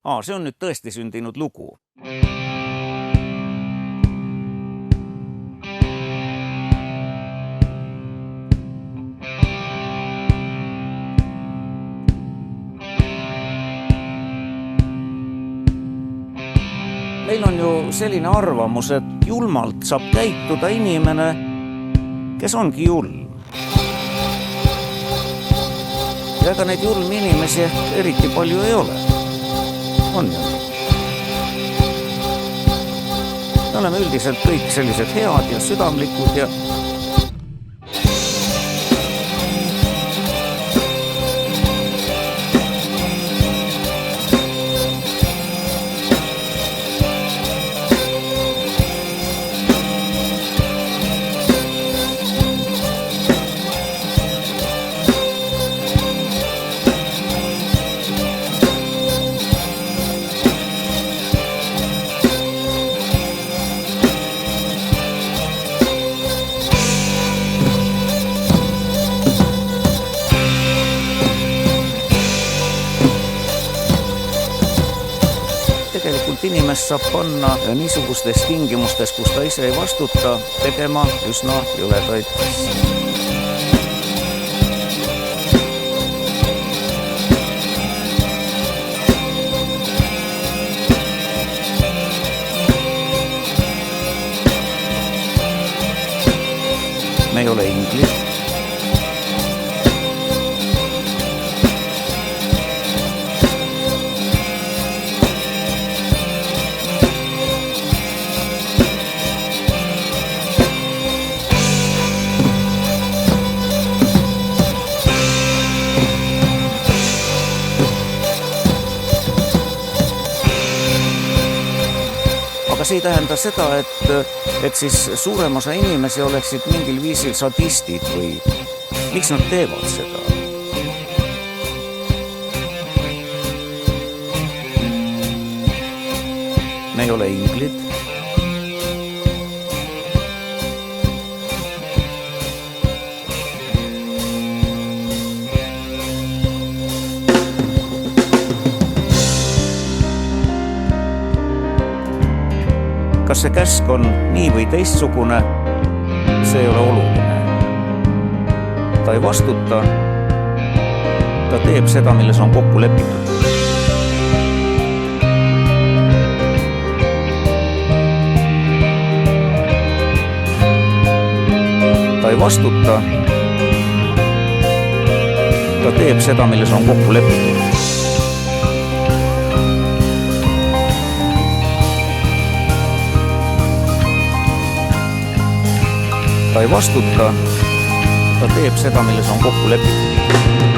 See on nüüd tõesti sündinud lugu. Meil on ju selline arvamus, et julmalt saab käituda inimene, kes ongi julm. Ja ega neid julmi inimesi eriti palju ei ole. On ju. Me oleme üldiselt kõik sellised head ja südamlikud ja tegelikult inimest saab panna niisugustes tingimustes, kus ta ise ei vastuta, tegema üsna jõledaid asju. Me ei ole inglid. Aga see ei tähenda seda, et siis suurem osa inimesi oleksid mingil viisil sadistid või miks nad teevad seda? Me ei ole inglid. Kas see käsk on nii või teistsugune, see ei ole oluline. Ta ei vastuta, ta teeb seda, milles on kokku lepitud. Ta ei vastuta, ta teeb seda, milles on kokku lepitud. Ta ei vastuta, ta teeb seda, milles on kokku lepitud.